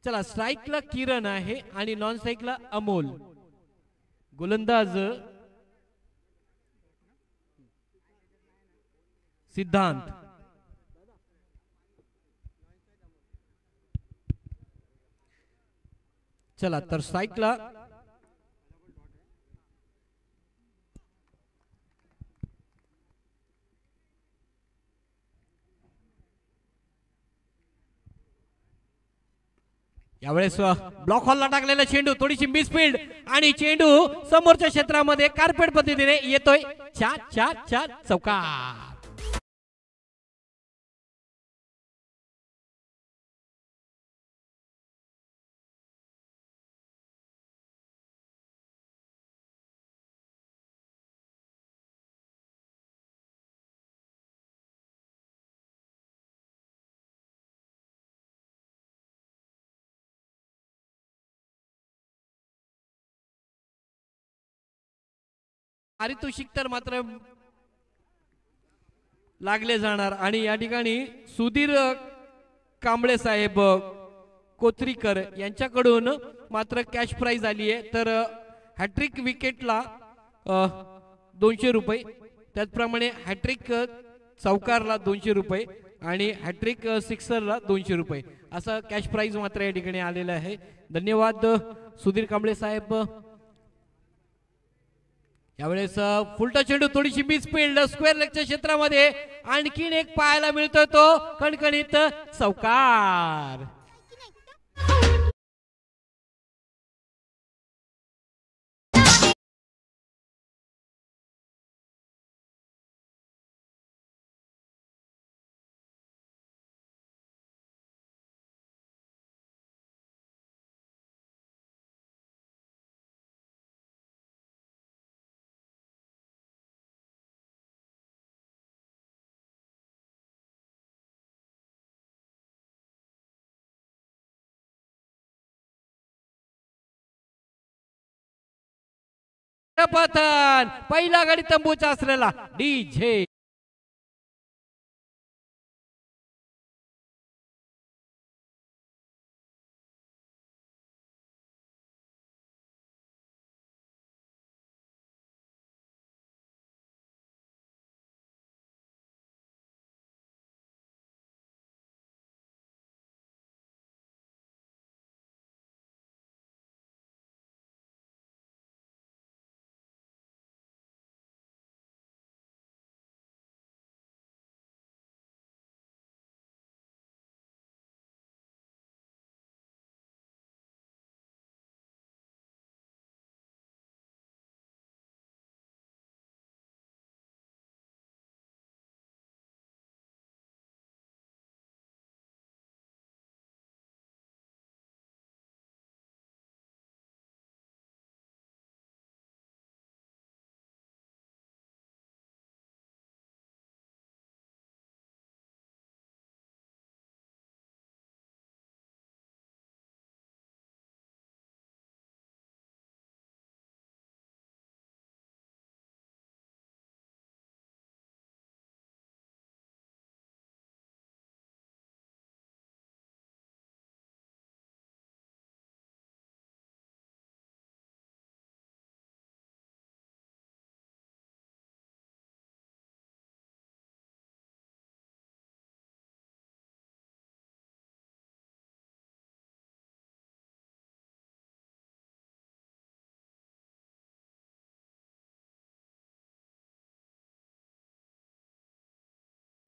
चला स्ट्राइकला किरण आहे आणि नॉन स्ट्राइकला अमोल. गोलंदाज सिद्धांत. चला तर स्ट्राइकला यावेळेस ब्लॉक हॉलला टाकलेला चेंडू थोडीशी मिसफील्ड आणि चेंडू समोरच्या क्षेत्रामध्ये कार्पेट पद्धतीने येतोय. चार चार चार चौकार. पारितोषिक तर मात्र लागले जाणार आणि या ठिकाणी सुधीर कांबळे साहेब कोचरीकर यांच्याकडून मात्र कॅश प्राइज आली आहे. तर हॅट्रिक विकेटला 200 रुपये, त्याचप्रमाणे हॅट्रिक चौकारला 200 रुपये आणि हॅट्रिक सिक्सरला 200 रुपये असं कॅश प्राइज मात्र या ठिकाणी आलेलं आहे. धन्यवाद सुधीर कांबळे साहेब. यावेळेस फुलटा चेंडू थोडीशी मिसफील्ड स्क्वेअर लेगच्या क्षेत्रामध्ये आणखीन एक पाहायला मिळतोय तो कणकणीत चौकार. पतन पहिला गडी तंबूचा असलेला डीजे.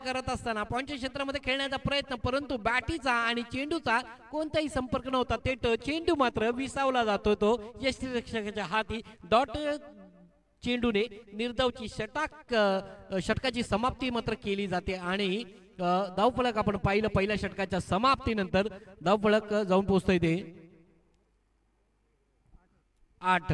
करत असताना पॉइंटच्या क्षेत्रामध्ये खेळण्याचा प्रयत्न, परंतु बॅटीचा आणि चेंडूचा कोणताही संपर्क नव्हता. थेट चेंडू मात्र विसावला जातो तो यष्टीरक्षकाच्या हाती. डॉट चेंडूने निर्धावची षटकाची समाप्ती मात्र केली जाते आणि धावफलक आपण पाहिलं पहिल्या षटकाच्या समाप्तीनंतर धावफलक जाऊन पोहोचतोय ते 8.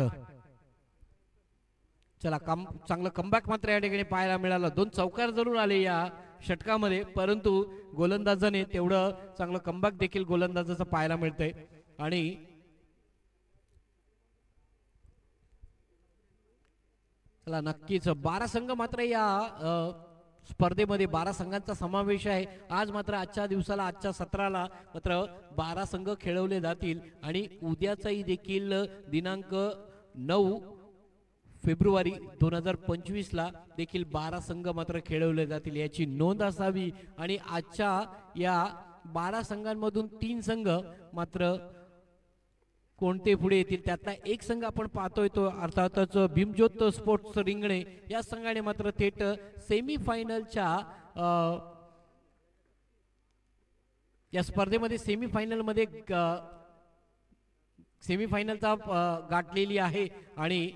चला चांगलं कमबॅक मात्र या ठिकाणी पाहायला मिळालं. 2 चौकार जरूर आले या षटकामध्ये, परंतु गोलंदाजाने तेवढं चांगलं कमबॅक देखील गोलंदाजाचं पाहायला मिळतंय. आणि चला नक्कीच 12 संघ मात्र या स्पर्धेमध्ये 12 संघांचा समावेश आहे. आज मात्र आजच्या दिवसाला आजच्या सत्राला मात्र 12 संघ खेळवले जातील आणि उद्याचाही देखील दिनांक 9 फेब्रुवारी 2025 ला देखील 12 संघ मात्र खेळवले जातील याची नोंद असावी. आणि आजच्या या 12 संघांमधून 3 संघ मात्र कोणते पुढे येतील त्यातला एक संघ आपण पाहतोय तो अर्थातच भीमज्योत स्पोर्ट्स रिंगणे या संघाने मात्र थेट सेमीफायनलच्या या स्पर्धेमध्ये सेमीफायनलचा गाठलेली आहे आणि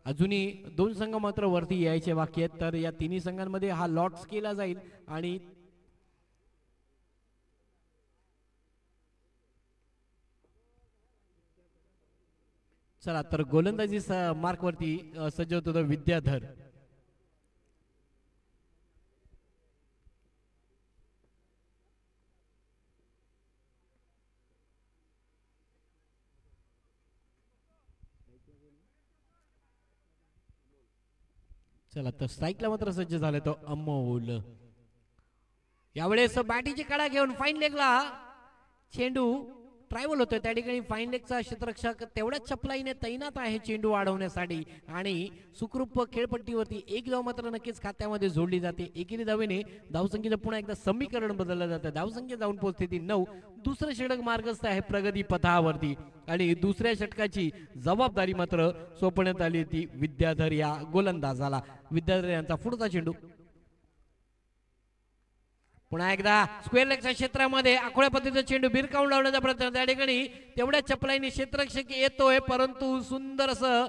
अजूनही 2 संघ मात्र वरती यायचे बाकी आहेत. तर या तिन्ही संघांमध्ये हा लॉट्स केला जाईल आणि चला तर गोलंदाजी मार्क वरती सज्ज होतो विद्याधर. चला तर स्ट्राईकला मात्र सज्ज झाला तो अमोल. यावेळेस बॅटीची कडा घेऊन फाईन लेगला चेंडू ट्रायव्हल होतोय त्या ठिकाणी फाईन लेगचा क्षेत्ररक्षक तेवढ्याच चपलाईने तैनात आहे चेंडू वाढवण्यासाठी आणि सुखरूप खेळपट्टीवरती एक धाव मात्र नक्कीच खात्यामध्ये जोडली जाते. एकेरी धावेने धावसंख्येचं पुन्हा एकदा समीकरण बदललं जातं. धावसंख्या जाऊन पोहोचते ती 9. दुसरं षटक मार्गस्थ आहे प्रगती पथावरती आणि दुसऱ्या षटकाची जबाबदारी मात्र सोपवण्यात आली ती विद्याधर या गोलंदाजाला. विद्याधर यांचा पुढचा चेंडू पुन्हा एकदा स्क्वेअर लेगच्या क्षेत्रामध्ये आखोळ्या पद्धतीचा चेंडू भिरकावून लावण्याचा प्रयत्न त्या ठिकाणी तेवढ्या चपलाईने क्षेत्ररक्षक येतोय परंतु सुंदर असं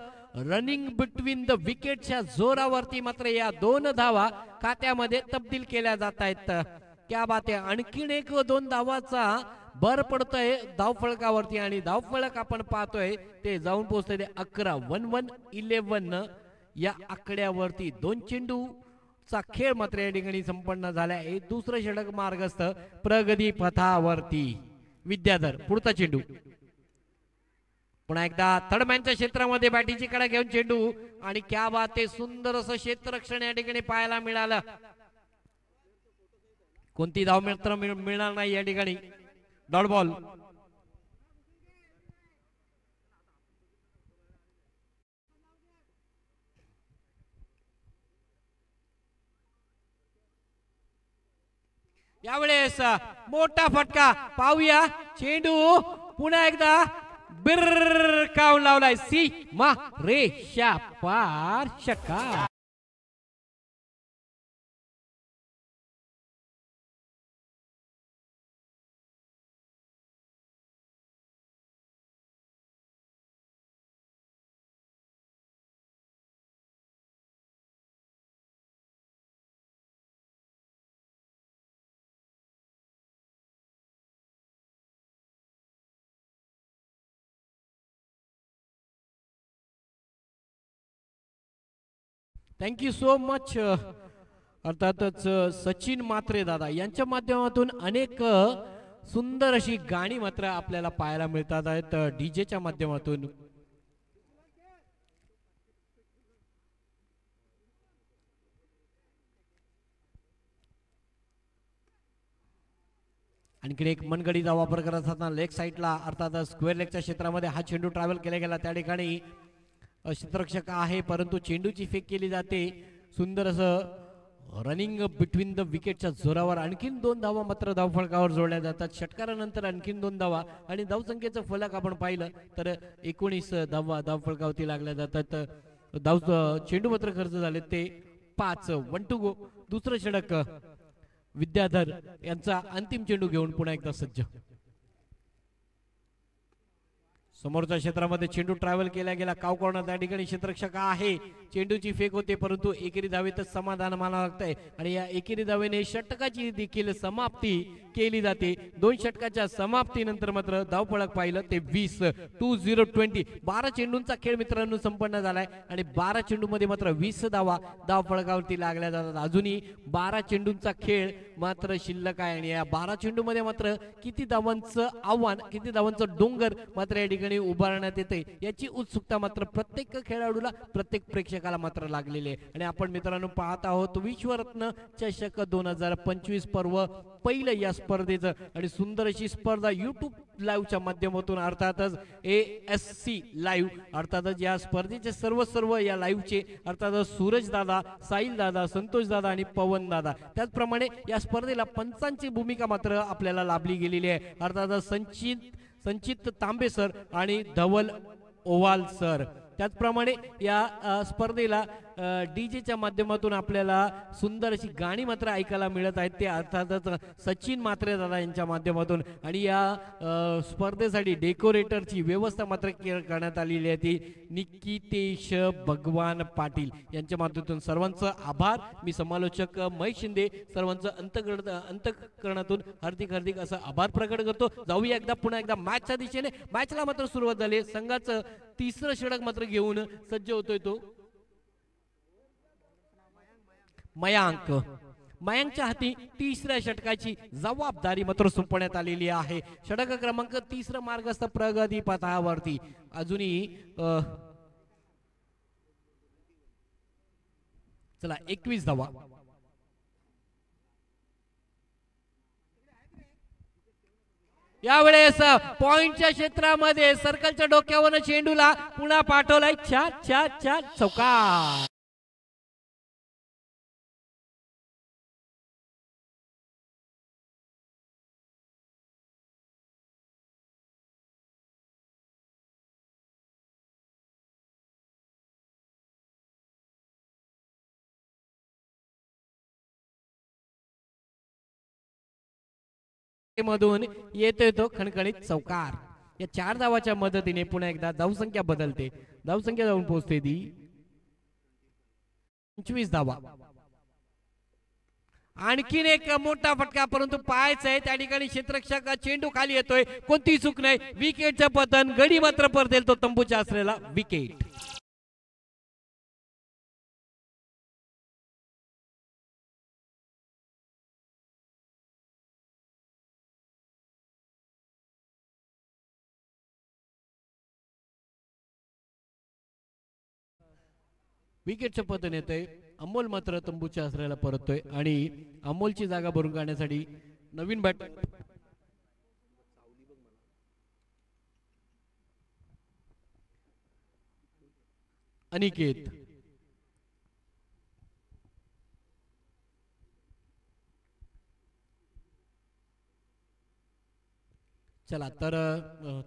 रनिंग बिटवीन द विकेटच्या जोरावरती मात्र या 2 धावा खात्यामध्ये तब्दील केल्या जात आहेत. क्या बात आहे. आणखीन एक 2 धावाचा भर पडतोय धावफलकावरती आणि धावफलक आपण पाहतोय ते जाऊन पोहोचतोय ते 11 11 या आकड्यावरती. 2 चेंडू चा खेळ मात्र या ठिकाणी संपन्न झाला. दुसरं षटक मार्गस्थ प्रगती पथावरती विद्याधर. पुढचा चेंडू पुन्हा एकदा थर्डमॅनच्या क्षेत्रामध्ये बॅटीची कडा घेऊन चेंडू आणि क्या बात आहे. सुंदर असं क्षेत्ररक्षण या ठिकाणी पाहायला मिळालं. कोणती धाव मात्र मिळणार नाही या ठिकाणी. Dot ball. यावेळेस मोठा फटका पाहूया. चेंडू पुन्हा एकदा बिरकावून लावलाय सीमा रेषा पार. षटकार. Thank you so much. अर्थातच सचिन मात्रे दादा यांच्या माध्यमातून अनेक सुंदर अशी गाणी मात्र आपल्याला पाहायला मिळतात आहेत डीजेच्या माध्यमातून. आणखी एक मनगडीचा वापर करत असताना लेग साईडला अर्थात स्क्वेअर लेगच्या क्षेत्रामध्ये हा चेंडू ट्रॅव्हल केला गेला. त्या ठिकाणी क्षेत्ररक्षक आहे परंतु चेंडूची फेक केली जाते. सुंदर असं रनिंग बिटवीन द विकेटच्या जोरावर आणखीन 2 धावा मात्र धावफलकावर जोडल्या जातात. षटकारानंतर आणखीन 2 धावा आणि धावसंख्येचं फलक आपण पाहिलं तर 19 धावा धावफलकावरती लागल्या जातात. चेंडू मात्र खर्च झाले ते 5. 1 to go. दुसरं षटक विद्याधर यांचा अंतिम चेंडू घेऊन पुन्हा एकदा सज्ज. समोरच्या क्षेत्रामध्ये चेंडू ट्रॅव्हल केला गेला. काव कॉर्नर त्या ठिकाणी क्षेत्ररक्षक आहे. चेंडूची फेक होते परंतु एकेरी धावेतच समाधान मानावं लागतंय आणि या एकेरी धावेने षटकाची देखील समाप्ती केली जाते. 2 षटकाच्या समाप्तीनंतर मात्र धावफलक पाहिलं ते 20. 20 12 चेंडूंचा खेळ मित्रांनो संपन्न झालाय आणि 12 चेंडू मध्ये मात्र 20 धावा धावफलकावरती लागल्या जातात. अजूनही 12 चेंडूंचा खेळ मात्र शिल्लक आहे आणि या 12 चेंडू मध्ये मात्र किती धावांचं आव्हान किती धावांचं डोंगर मात्र या ठिकाणी ठिकाणी उभारण्यात येते याची उत्सुकता मात्र प्रत्येक खेळाडूला प्रत्येक प्रेक्षकाला मात्र लागलेली आहे. आणि आपण मित्रांनो पाहत आहोत विश्वरत्न चषक 2025 पर्व पहिलं या स्पर्धेचं आणि सुंदर अशी स्पर्धा YouTube लाईव्हच्या माध्यमातून अर्थातच ASC लाईव्ह अर्थातच या स्पर्धेचे सर्व या लाईव्हचे अर्थातच सूरज दादा, साहिल दादा, संतोष दादा आणि पवन दादा, त्याचप्रमाणे या स्पर्धेला पंचांची भूमिका मात्र आपल्याला लाभली गेलेली आहे. अर्थातच संचित तांबे सर आणि धवल ओवाल सर. त्याचप्रमाणे या स्पर्धेला डीजेच्या माध्यमातून आपल्याला सुंदर अशी गाणी मात्र ऐकायला मिळत आहेत, ते अर्थातच सचिन म्हात्रे दादा यांच्या माध्यमातून. आणि या स्पर्धेसाठी डेकोरेटरची व्यवस्था मात्र करण्यात आलेली आहे ती निकितेश भगवान पाटील यांच्या माध्यमातून. सर्वांचं आभार. मी समालोचक महेश शिंदे सर्वांचं अंतःकरणातून हार्दिक असं आभार प्रकट करतो. जाऊया पुन्हा एकदा मॅचच्या दिशेने. मॅचला मात्र सुरुवात झाली. संघाचं तिसरं षटक मात्र घेऊन सज्ज होतोय तो मयांकच्या हाती तिसऱ्या षटकाची जबाबदारी मात्र सोपवण्यात आलेली आहे. षटक क्रमांक 3 मार्गस्थ प्रगती पथावरती अजूनही चला 21 धावा. यावेळेस पॉइंटच्या क्षेत्रामध्ये सर्कलच्या डोक्यावर चेंडूला पुन्हा पाठवलाय. चौकार. मधून येतोय तो खणखणीत चौकार. या 4 धावाच्या मदतीने पुन्हा एकदा धावसंख्या बदलते. धावसंख्या जाऊन पोहोचते ती 25 धावा. आणखीन एक मोठा फटका परंतु पायच आहे त्या ठिकाणी क्षेत्ररक्षक चेंडू खाली येतोय. कोणती चूक नाही. विकेटचं पतन. गडी मात्र परतेल तो तंबूच्या असलेला विकेट. विकेटचं पतन येतंय. अमोल मात्र तंबूच्या आश्रयाला परततोय आणि अमोलची जागा भरून काढण्यासाठी नवीन बॅट अनिकेत. चला तर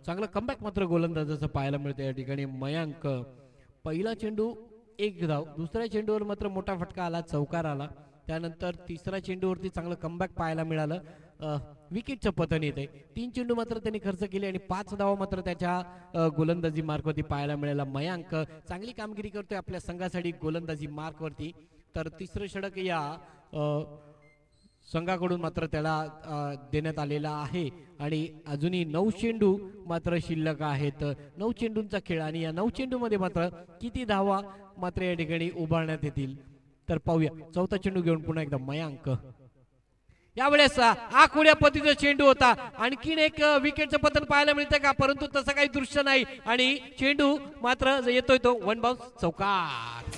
चांगला कमबॅक मात्र गोलंदाजाचं पाहायला मिळतं या ठिकाणी. मयांक पहिला चेंडू 1 धाव. दुसऱ्या चेंडूवर मात्र मोठा फटका आला, चौकार आला. त्यानंतर तिसऱ्या चेंडूवरती चांगलं कमबॅक पाहायला मिळालं. विकेटचं पतन येते. 3 चेंडू मात्र त्यांनी खर्च केले आणि 5 धावा मात्र त्याच्या गोलंदाजी मार्कवरती पाहायला मिळाला. मयांक चांगली कामगिरी करतोय आपल्या संघासाठी गोलंदाजी मार्कवरती. तर तिसरं षटक या संघाकडून मात्र त्याला देण्यात आलेला आहे आणि अजूनही 9 चेंडू मात्र शिल्लक आहेत. 9 चेंडूंचा खेळ आणि या 9 चेंडू मध्ये मात्र किती धावा मात्र या ठिकाणी उभारण्यात येतील तर पाहूया. चौथा चेंडू घेऊन पुन्हा एकदा मयांक. यावेळेस आखुड्या पद्धतीचा चेंडू होता. आणखीन एक विकेटचं पतन पाहायला मिळतं का परंतु तसं काही दृश्य नाही आणि चेंडू मात्र येतोय तो 1 बाउन्स चौकार.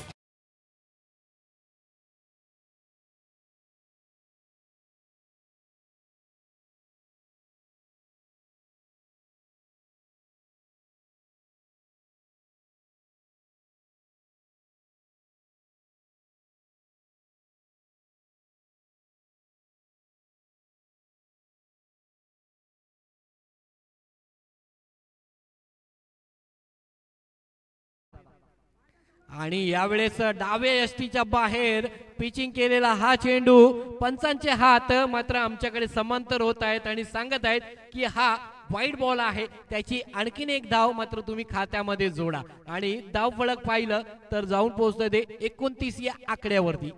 आणि यावेळेस डावे यष्टीच्या बाहेर पिचिंग केलेला हा चेंडू पंचांचे हात मात्र आमच्याकडे समांतर होत आहेत आणि सांगत आहेत की हा वाईट बॉल आहे. त्याची आणखीन एक धाव मात्र तुम्ही खात्यामध्ये जोडा आणि धाव फलक पाहिलं तर जाऊन पोहोचतोय ते 29 या आकड्यावरती.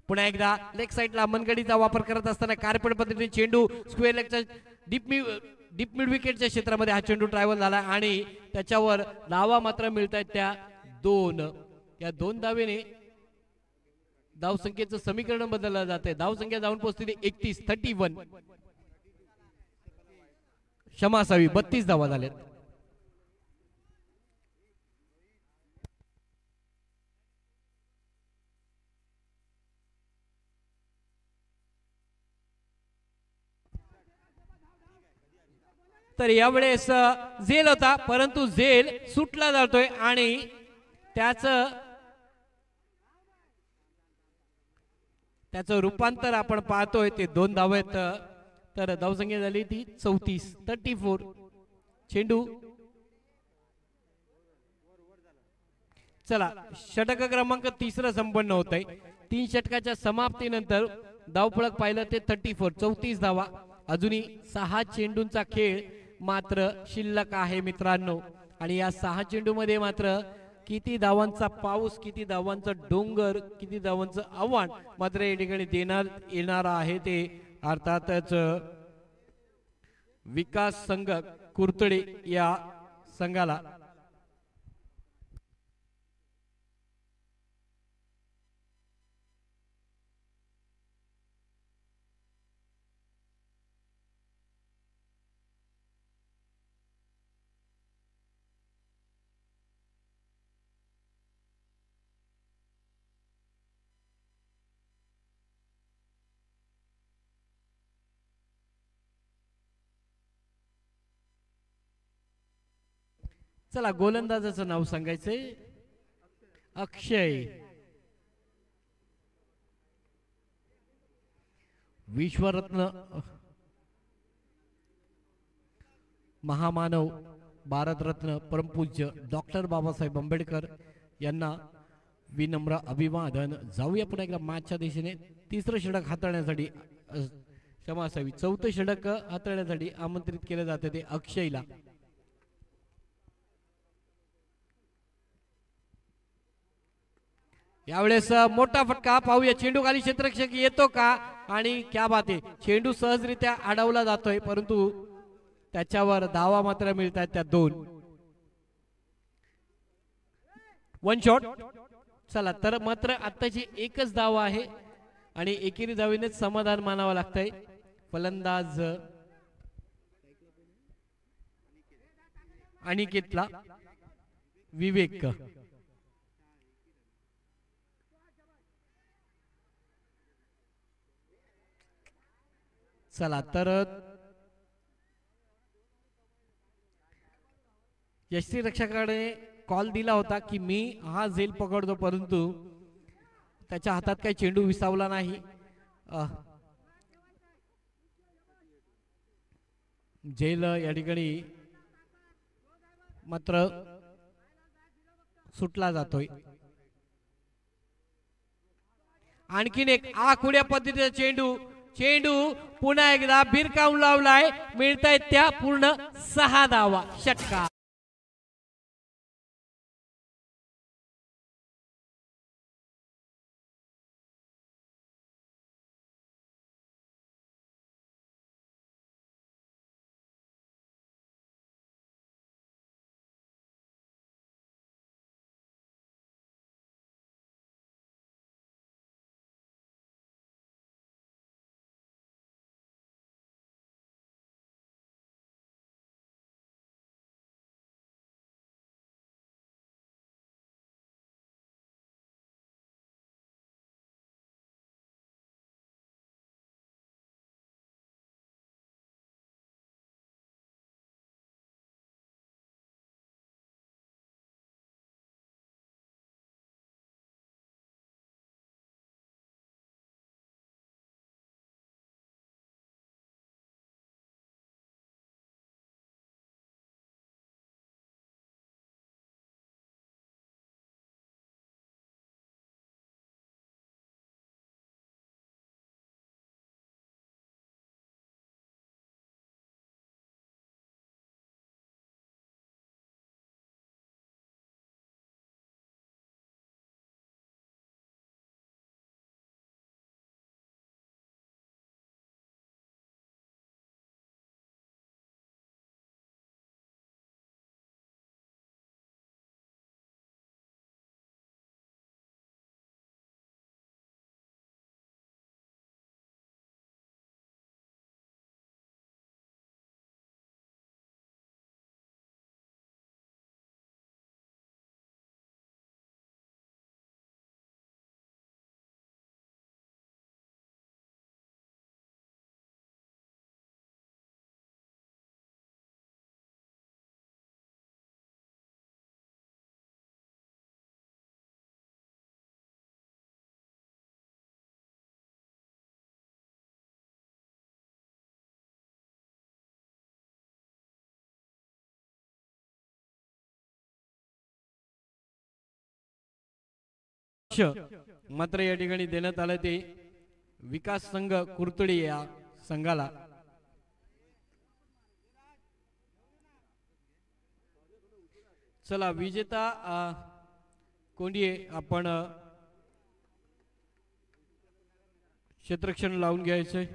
पुन्हा एकदा लेग साइडला मनगडीचा वापर करत असताना कारपेट पद्धतीने चेंडू स्क्वेअर लेगच्या डीप मिड विकेटच्या क्षेत्रामध्ये हा चेंडू ट्रॅव्हल झाला आणि त्याच्यावर धावा मात्र मिळत आहेत त्या 2. या 2 धावेने धावसंख्येचं समीकरण बदललं जाते. धावसंख्या जाऊन पोहोचते 31 क्षमा असावी 32 धावा झाल्यात. तर यावेळेस झेल होता, परंतु झेल सुटला जातोय आणि त्याचं रूपांतर आपण पाहतोय ते 2 धावेत. तर धावसंख्या झाली ती 34. चेंडू चला षटक क्रमांक 3 संपन्न होत आहे. 3 षटकाच्या समाप्तीनंतर धावफलक पाहिलं ते 34 धावा. अजूनही 6 चेंडूंचा खेळ मात्र शिल्लक आहे मित्रांनो. आणि या 6 चेंडू मध्ये मात्र किती धावांचा पाऊस, किती धावांचा डोंगर, किती धावांचं आव्हान मात्र या ठिकाणी देणार येणार आहे ते अर्थातच विकास संघ कुर्तडे या संघाला. चला गोलंदाजाचं नाव सांगायचंय अक्षय. विश्वरत्न महामानव भारतरत्न परमपूज्य डॉक्टर बाबासाहेब आंबेडकर यांना विनम्र अभिवादन. जाऊया पुन्हा एकदा मॅचच्या दिशेने. 3रं षटक हाताळण्यासाठी क्षमा असावी, 4थं षटक हाताळण्यासाठी आमंत्रित केलं जातं ते अक्षयला. यावेळेस मोठा फटका पाहूया. चेंडू खाली क्षेत्ररक्षक येतो का आणि क्या बात आहे, चेंडू सहजरित्या अडवला जातोय परंतु त्याच्यावर धावा मात्र मिळत आहेत त्या 2. 1 शॉट. चला तर मात्र आत्ताची एकच धाव आहे आणि एकेरी धावेनेच समाधान मानावं लागतंय. फलंदाज अनिकेतला विवेक. चला तर यष्टी रक्षकाने कॉल दिला होता की मी हा झेल पकडतो, परंतु त्याच्या हातात काही चेंडू विसावला नाही. झेल या ठिकाणी मात्र सुटला जातोय. आणखीन एक आखुड्या पद्धतीचा चेंडू पुन्हा एकदा भिरकावून लावलाय. मिळतायत त्या पूर्ण 6 धावा. षटकार. लक्ष मात्र या ठिकाणी देण्यात आलं ते विकास संघ कुर्तुडी या संघाला. चला विजेता कोंडिये आपण क्षेत्ररक्षण लावून घ्यायचंय.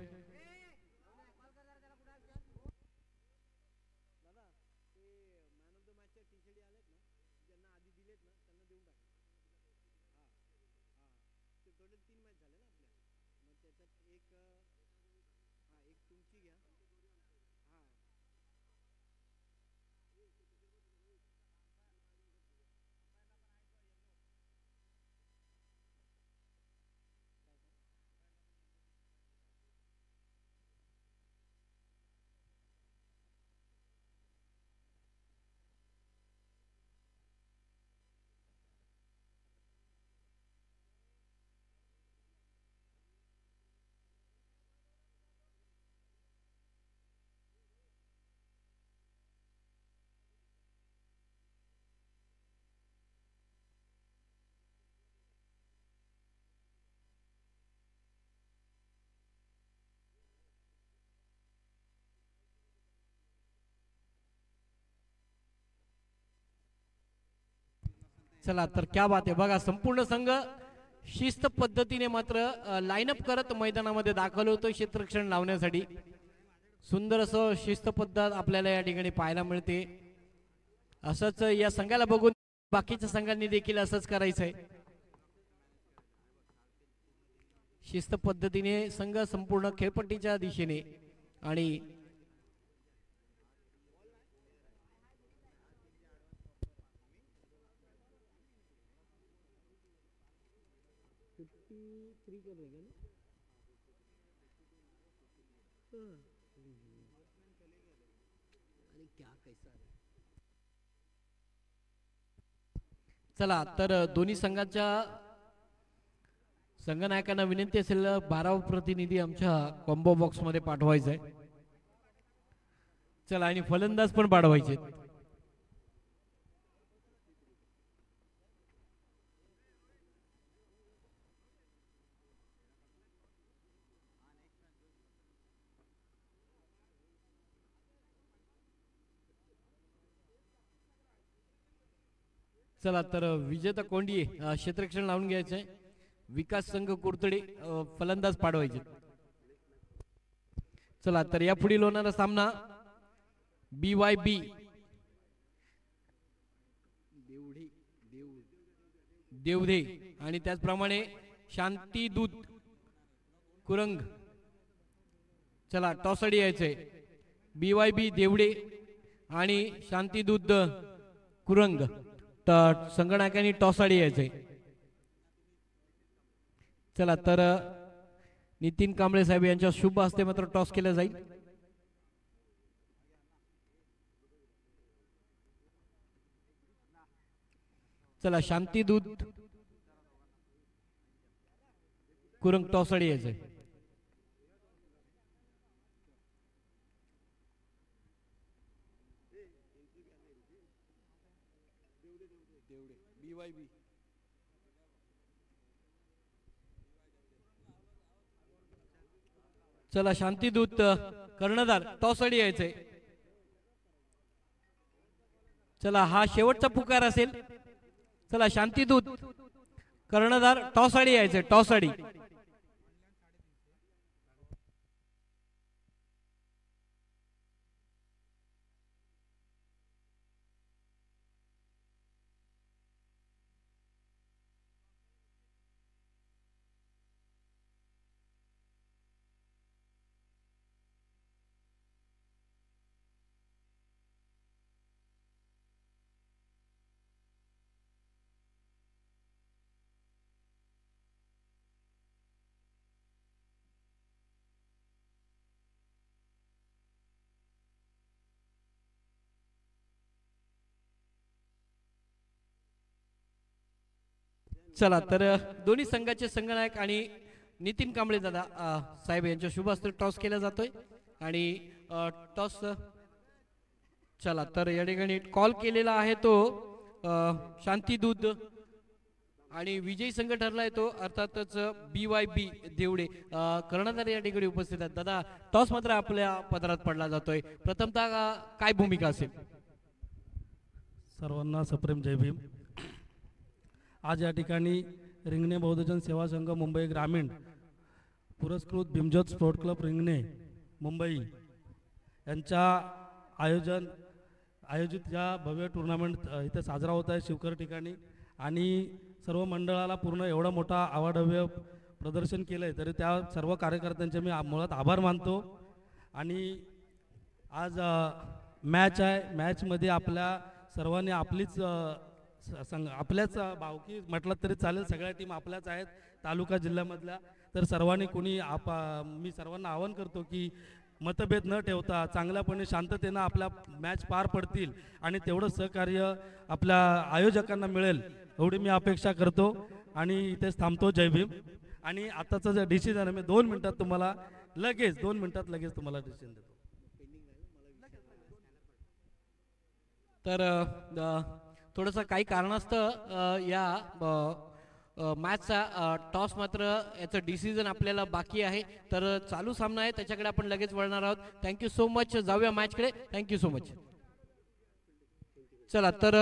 चला तर क्या बात आहे बघा, संपूर्ण संघ शिस्त पद्धतीने मात्र लाईनअप करत मैदानामध्ये दाखल होतो क्षेत्ररक्षण लावण्यासाठी. सुंदर असं शिस्त पद्धत आपल्याला या ठिकाणी पाहायला मिळते. असंच या संघाला बघून बाकीच्या संघांनी देखील असंच करायचंय. शिस्त पद्धतीने संघ संपूर्ण खेळपट्टीच्या दिशेने आणि चला तर दोन्ही संघाच्या संघनायकांना विनंती असेल 12 प्रतिनिधी आमच्या कॉम्बो बॉक्स मध्ये पाठवायचा आहे. चला आणि फलंदाज पण पाठवायचे. चला तर विजेता कोंडी क्षेत्ररक्षण लावून घ्यायचंय. विकास संघ कुर्तडे फलंदाज पाठवायचे. चला तर या पुढील होणारा सामना BYB देवधे आणि त्याचप्रमाणे शांती दूत कुरंग. चला टॉसडी यायचंय. BYB देवडे आणि शांती दूत कुरंग संगणकांनी टॉसडी यायचंय. चला तर नितीन कांबळे साहेब यांच्या शुभ हस्ते मात्र टॉस केला जाईल. चला शांती दूत कुरंग टॉसडी यायचंय. चला शांतीदूत कर्णधार टॉसडी यायचंय. चला हा शेवटचा पुकार असेल. चला शांतीदूत कर्णधार टॉसडी यायचंय. टॉसडी चला तर दोन्ही संघाचे संघनायक आणि नितीन कांबळे दादा साहेब यांच्या शुभ हस्ते टॉस केला जातोय आणि टॉस चला तर या ठिकाणी कॉल केलेला आहे तो शांतीदूत आणि विजयी संघ ठरलाय तो अर्थातच BYB देवडे कर्णधार या ठिकाणी उपस्थित आहेत. दादा टॉस मात्र आपल्या पदरात पडला जातोय. प्रथमतः काय भूमिका असेल? सर्वांना सप्रेम जय भीम. आज या ठिकाणी रिंगणे बहुजन सेवा संघ मुंबई ग्रामीण पुरस्कृत भीमज्योत स्पोर्ट क्लब रिंगणे मुंबई यांच्या आयोजित या भव्य टुर्नामेंट इथे साजरा होत आहे शिवकर ठिकाणी. आणि सर्व मंडळाला पूर्ण एवढा मोठा अवाढव्य प्रदर्शन केलं आहे तरी त्या सर्व कार्यकर्त्यांचे मी मुळात आभार मानतो. आणि आज मॅच आहे. मॅचमध्ये आपल्या सर्वांनी आपलीच आपल्याच भावकी म्हटलं तरी चालेल. सगळ्या टीम आपल्याच आहेत तालुका जिल्ह्यामधल्या. तर सर्वांनी मी सर्वांना आवाहन करतो की मतभेद न ठेवता चांगल्यापणे शांततेनं आपल्या मॅच पार पडतील आणि तेवढं सहकार्य आपल्या आयोजकांना मिळेल एवढी मी अपेक्षा करतो. आणि इथेच थांबतो. जय भीम. आणि आताचं जे डिसिजन आहे मी 2 मिनिटात तुम्हाला लगेच तुम्हाला डिसिजन देतो. तर थोडंसं काही कारणास्तव या मॅचचा टॉस मात्र याचं डिसिजन आपल्याला बाकी आहे. तर चालू सामना आहे त्याच्याकडे आपण लगेच वळणार आहोत. Thank you so much. जाऊया मॅचकडे. Thank you so much. चला तर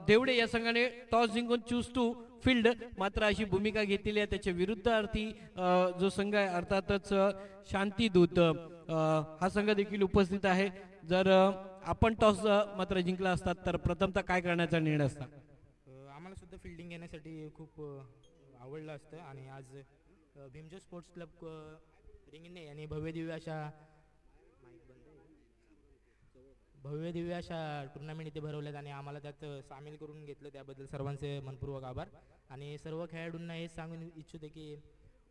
देवडे या संघाने टॉस जिंकून चूज टू फील्ड मात्र अशी भूमिका घेतलेली आहे. त्याच्या विरुद्धार्थी जो संघ आहे अर्थातच शांतीदूत हा संघ देखील उपस्थित आहे. जर आपण टॉस मात्र जिंकला असतात तर प्रथमतः काय करण्याचा निर्णय असता? आम्हाला सुद्धा फिल्डिंग घेण्यासाठी खूप आवडलं असतं. आणि आज भीमज्योत स्पोर्ट्स क्लब रिंगणे यांनी भव्य दिव्य अशा टुर्नामेंट इथे भरवल्यात आणि आम्हाला त्यात सामील करून घेतलं. त्याबद्दल सर्वांचे मनपूर्वक आभार. आणि सर्व खेळाडूंना हे सांगून इच्छितो की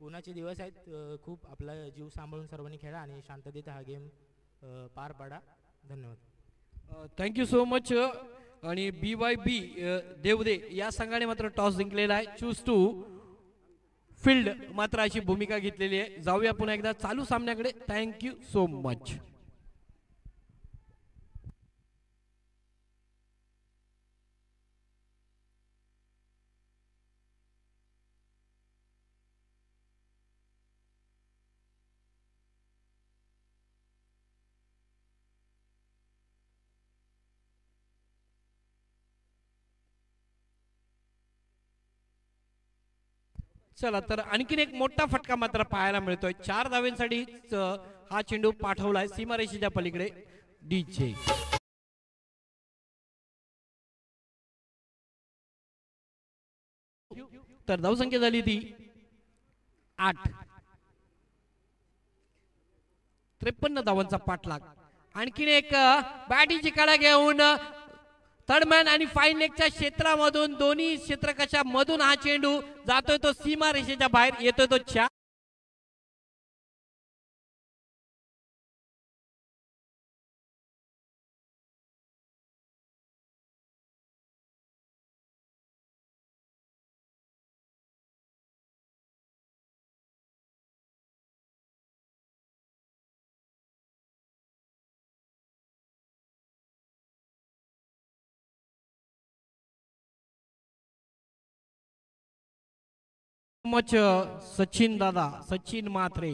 उन्हाचे दिवस आहेत. खूप आपला जीव सांभाळून सर्वांनी खेळा आणि शांततेत हा गेम पार पाडा. धन्यवाद. Thank you so much. आणि BYB देवदे या संघाने मात्र टॉस जिंकलेला आहे. चूज टू फील्ड मात्र अशी भूमिका घेतलेली आहे. जाऊया पुन्हा एकदा चालू सामन्याकडे. Thank you so much. चला तर आणखीन एक मोठा फटका मात्र पाहायला मिळतोय. 4 धावांसाठी हा चेंडू पाठवलाय सीमारेषेच्या पलीकडे. DJ तर धावसंख्या झाली ती 8. 53 धावांचा पाठलाग. आणखीन एक बॅटीची कडा घेऊन थर्डमॅन आणि फाईन लेगच्या क्षेत्रामधून दोन्ही क्षेत्रकाच्या मधून हा चेंडू जातोय तो सीमा रेषेच्या बाहेर येतोय तो 4. मच सचिन दादा, सचिन मात्रे.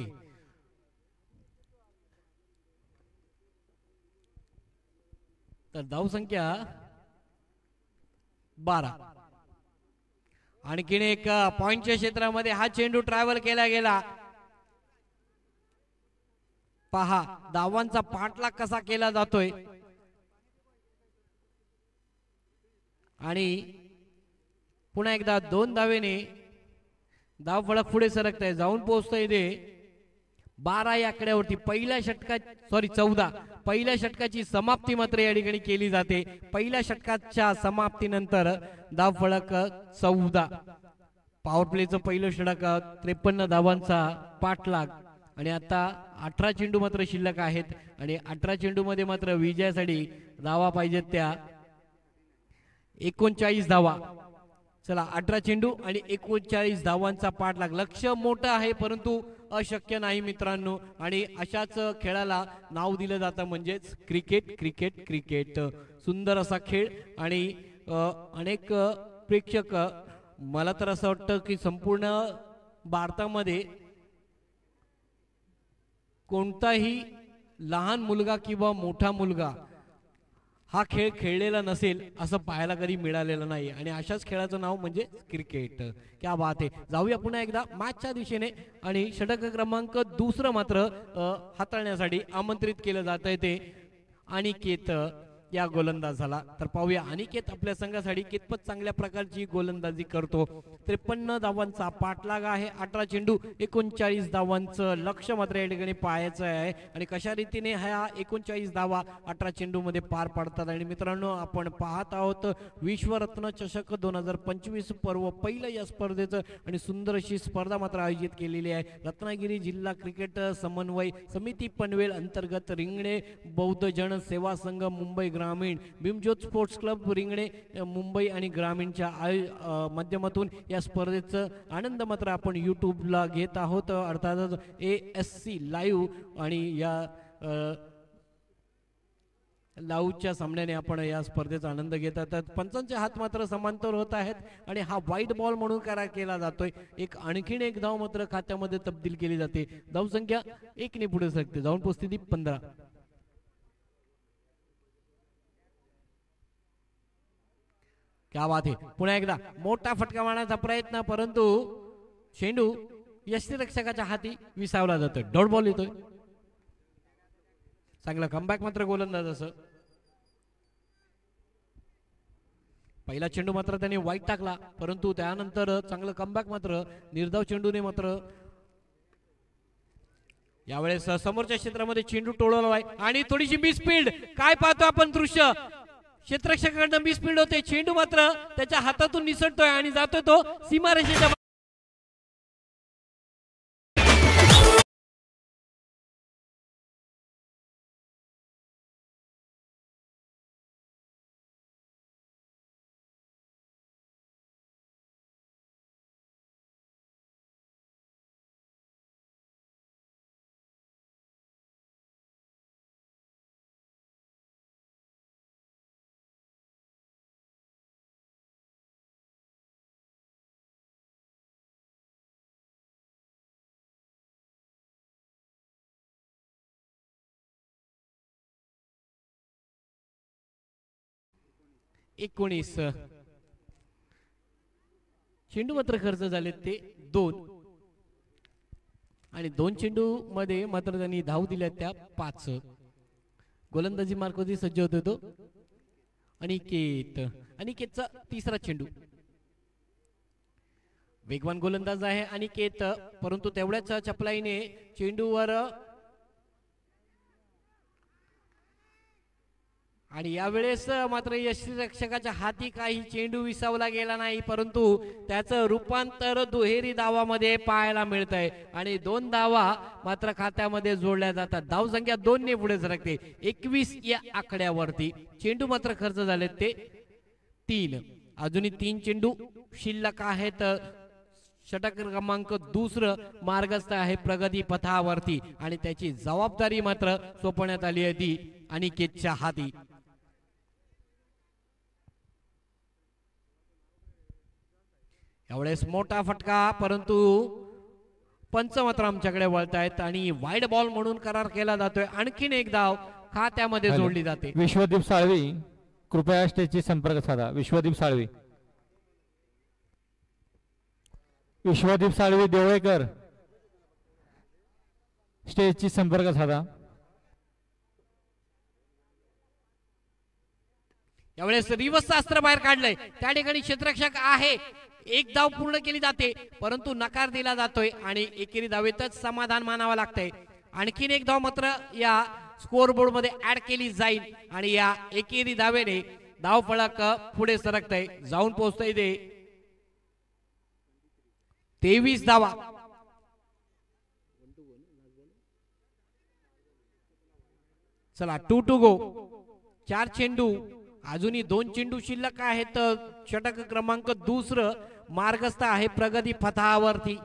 तर धावसंख्या 12. आणखीन एक पॉइंटच्या क्षेत्रामध्ये हा चेंडू ट्रॅव्हल केला गेला. पहा धावांचा पाठलाग कसा केला जातोय. आणि पुन्हा एकदा 2 धावेने धाव फलक पुढे सरकत आहे. जाऊन पोहोचतोय ते 12 या आकड्यावरती. पहिल्या षटकात 14 पहिल्या षटकाची समाप्ती मात्र या ठिकाणी केली जाते. पहिल्या षटकाच्या समाप्तीनंतर धाव फलक 14. पॉवर प्लेचं पहिलं षटक 53 धावांचा पाठलाग. आणि आता 18 चेंडू मात्र शिल्लक आहेत. आणि 18 चेंडू मध्ये मात्र विजयासाठी धावा पाहिजेत त्या 39 धावा. चला 18 चेंडू आणि 39 धावांचा पाठलाग. लक्ष्य मोठं आहे परंतु अशक्य नाही मित्रांनो. आणि अशाच खेळाला नाव दिलं जातं म्हणजेच क्रिकेट. क्रिकेट क्रिकेट सुंदर असा खेळ. आणि अनेक प्रेक्षक मला तर असं वाटतं की संपूर्ण भारतामध्ये कोणताही लहान मुलगा किंवा मोठा मुलगा हा खेळ खेळलेला नसेल असं पाहायला कधी मिळालेलं नाही आणि अशाच खेळाचं नाव म्हणजे क्रिकेट. क्या बात आहे. जाऊया पुन्हा एकदा मॅचच्या दिशेने आणि षटक क्रमांक दुसरं मात्र हाताळण्यासाठी आमंत्रित केलं जात आहे ते अनिकेत या गोलंदाजाला. तर पाहूया अनिकेत आपल्या संघासाठी कितपत चांगल्या प्रकारची गोलंदाजी करतो. 53 धावांचा पाठलाग आहे. 18 चेंडू 39 धावांचं लक्ष मात्र या ठिकाणी पाहायचं आहे आणि कशा रीतीने ह्या 39 धावा 18 चेंडू मध्ये पार पाडतात. आणि मित्रांनो आपण पाहत आहोत विश्वरत्न चषक 2025 पर्व पहिलं या स्पर्धेचं आणि सुंदर अशी स्पर्धा मात्र आयोजित केलेली आहे. रत्नागिरी जिल्हा क्रिकेट समन्वय समिती पनवेल अंतर्गत रिंगणे बौद्ध जन सेवा संघ मुंबई ग्रामीण भीमज्योत स्पोर्ट्स क्लब रिंगणे मुंबई आणि ग्रामीणच्या माध्यमातून या स्पर्धेचा आनंद मात्र आपण यूट्यूबला घेत आहोत. अर्थातच ASC लाईव्ह आणि या लाऊच्या सामन्याने आपण या स्पर्धेचा आनंद घेत आहोत. पंचांचे हात मात्र समांतर होत आहेत आणि हा व्हाईट बॉल म्हणून करार केला जातोय. एक आणखीन एक धाव मात्र खात्यामध्ये तब्दील केली जाते. धावसंख्या 1 ने पुढे सरकते. धावून पोस्थिती 15. क्या बात आहे. पुन्हा एकदा मोठा फटका मारण्याचा प्रयत्न परंतु चेंडू यष्टीरक्षकाच्या हाती विसावला जातोय. डॉट बॉल येतोय. चांगला कमबॅक मात्र गोलंदाज असं. पहिला चेंडू मात्र त्याने वाईट टाकला परंतु त्यानंतर चांगलं कमबॅक मात्र निर्धाव चेंडूने मात्र यावेळेस समोरच्या क्षेत्रामध्ये चेंडू टोळवला आणि थोडीशी मिसफील्ड. काय पाहतो आपण दृश्य. क्षेत्ररक्षकाकडनं मिसफील्ड होते. चेंडू मात्र त्याच्या हातातून निसटतोय आणि जातोय तो सीमारेषेच्या एकोणीस. चेंडू मात्र खर्च झाले ते 2 आणि 2 चेंडू मध्ये मात्र त्यांनी धाव दिल्या त्या 5. गोलंदाजी मार्कवरती सज्ज होतो तो अनिकेतचा तिसरा चेंडू. वेगवान गोलंदाज आहे अनिकेत परंतु तेवढ्याच चपलाईने चेंडूवर आणि यावेळेस मात्र यष्टीरक्षकाच्या हाती काही चेंडू विसावला गेला नाही परंतु त्याचं रूपांतर दुहेरी धावामध्ये पाहायला मिळत आहे आणि 2 धावा मात्र खात्यामध्ये जोडल्या जातात. धावसंख्या 2 ने पुढे सरकते. 21 या आकड्यावरती. चेंडू मात्र खर्च झाले ते 3. अजूनही 3 चेंडू शिल्लक आहेत. षटक क्रमांक दुसरं मार्गस्थ आहे प्रगती पथावरती आणि त्याची जबाबदारी मात्र सोपवण्यात आली आहे ती अनिकेतच्या हाती. यावेळेस मोठा फटका परंतु पंच मात्र आमच्याकडे वळतायत आणि वाईड बॉल म्हणून करार केला जातोय. आणखीन एक धाव खात्यामध्ये जोडली जाते. विश्वदीप साळवी कृपया स्टेजची संपर्क साधा. विश्वदीप साळवी देवळेकर स्टेजची संपर्क साधा. यावेळेस रिवर्स अस्त्र बाहेर काढलंय. त्या ठिकाणी क्षेत्ररक्षक आहे. एक धाव पूर्ण केली जाते परंतु नकार दिला जातोय आणि एकेरी धावेतच समाधान मानावं लागतंय. आणखीन एक धाव मात्र या स्कोर बोर्ड मध्ये ऍड केली जाईल आणि या एकेरी धावेने धाव फलक पुढे सरकतंय. जाऊन पोहोचतंय ते 23 धावा. चला 2 to go. 4 चेंडू अजूनही 2 चेंडू शिल्लक आहेत. षटक क्रमांक दुसरं मार्गस्थ आहे प्रगती पथावरती.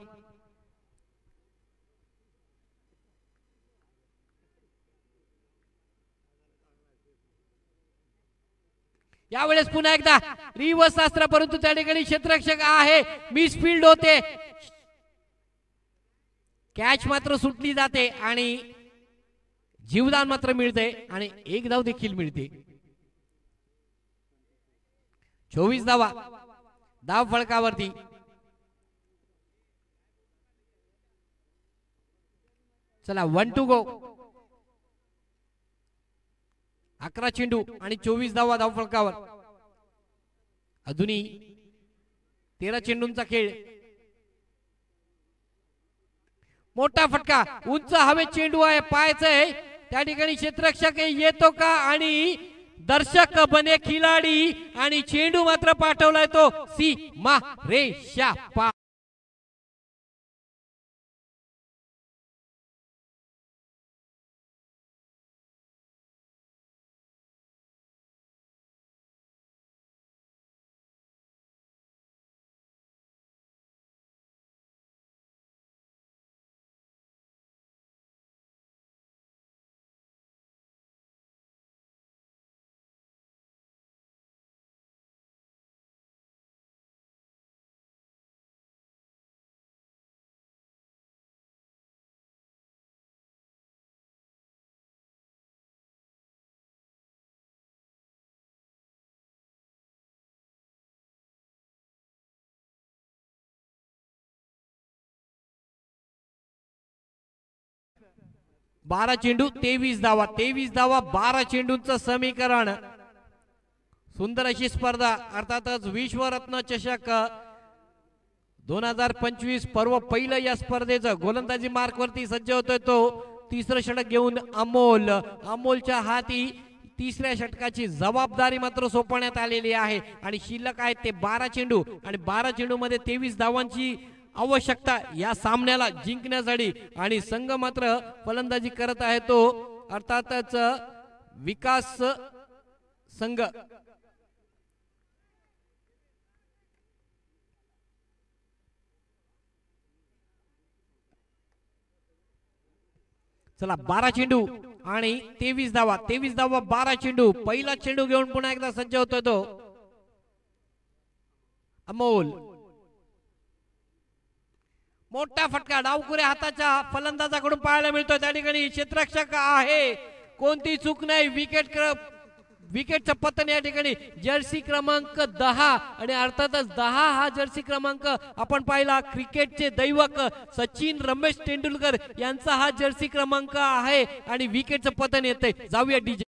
यावेळेस पुन्हा एकदा रिवर्स अस्त्र, परंतु त्या ठिकाणी क्षेत्ररक्षक आहे, मिस फील्ड होते, कॅच मात्र सुटली जाते आणि जीवदान मात्र मिळते आणि एक धाव देखील मिळते. 24 धावा धाव फळकावरती. चला 1 टू गो. 11 चेंडू आणि 24 धावा धाव फळकावर. अजूनही 13 चेंडूंचा खेळ. मोठा फटका, उंच हवेत चेंडू आहे, पायच आहे त्या ठिकाणी, क्षेत्ररक्षक येतो का आणि दर्शक बने खिलाडी आणि चेंडू मात्र पाठवलाय तो सीमा रेषा पार. बारा चेंडू 23 धावा. 23 धावा 12 चेंडूंचं समीकरण. सुंदर अशी स्पर्धा. अर्थातच विश्वरत्न चषक 2025 पर्व पहिलं या स्पर्धेचं गोलंदाजी मार्क वरती सज्ज होतोय तो. तिसरं षटक घेऊन अमोल. अमोलच्या हाती तिसऱ्या षटकाची जबाबदारी मात्र सोपवण्यात आलेली आहे आणि शिल्लक आहेत ते 12 चेंडू आणि 12 चेंडू मध्ये 23 धावांची आवश्यकता या सामन्याला जिंकण्यासाठी. आणि संघ मात्र फलंदाजी करत आहे तो अर्थातच विकास संघ. चला 12 चेंडू आणि 23 धावा. 23 धावा 12 चेंडू. पहिला चेंडू घेऊन पुन्हा एकदा सज्ज होतोय तो अमोल. मोठा फटका डावकुऱ्या हाताच्या फलंदाजाकडून पाहायला मिळतोय. त्या ठिकाणी क्षेत्ररक्षक आहे, कोणती चूक नाही. विकेटचं पतन या ठिकाणी. जर्सी क्रमांक 10 आणि अर्थातच 10 हा जर्सी क्रमांक आपण पाहिला. क्रिकेटचे दैवक सचिन रमेश तेंडुलकर यांचा हा जर्सी क्रमांक आहे आणि विकेटचं पतन येतंय. जाऊया डीजे.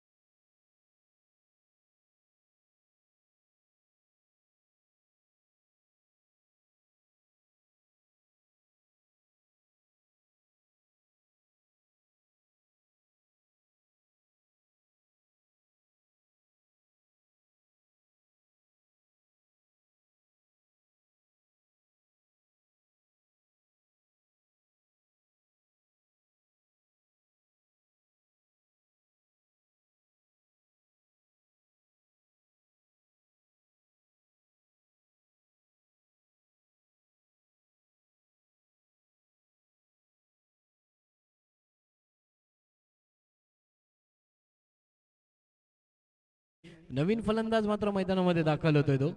नवीन फलंदाज मात्र मैदानामध्ये दाखल होतोय तो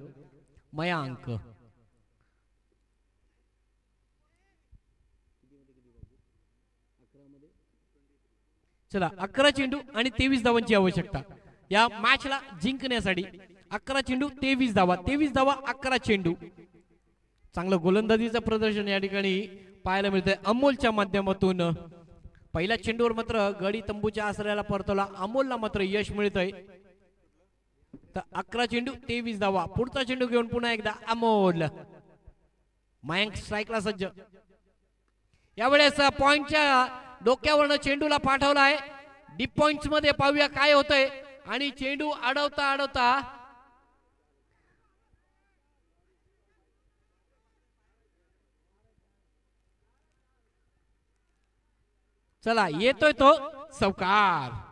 मयांक. चला 11 चेंडू आणि 23 धावांची आवश्यकता या मॅचला जिंकण्यासाठी. 11 चेंडू 23 धावा. 23 धावा 11 चेंडू. चांगलं गोलंदाजीचं प्रदर्शन या ठिकाणी पाहायला मिळतंय अमोलच्या माध्यमातून. पहिल्या चेंडूवर मात्र गडी तंबूच्या आसऱ्याला परतवला. अमोलला मात्र यश मिळतंय. तर 11 चेंडू 23 धावा. पुढचा चेंडू घेऊन पुन्हा एकदा अमोल. मयांक स्ट्राईकला सज्ज. यावेळेस पॉइंटच्या डोक्यावरनं चेंडूला पाठवलाय. डीप पॉइंट्स मध्ये पाहूया काय होतंय. आणि चेंडू अडवता अडवता चला येतोय तो चौकार.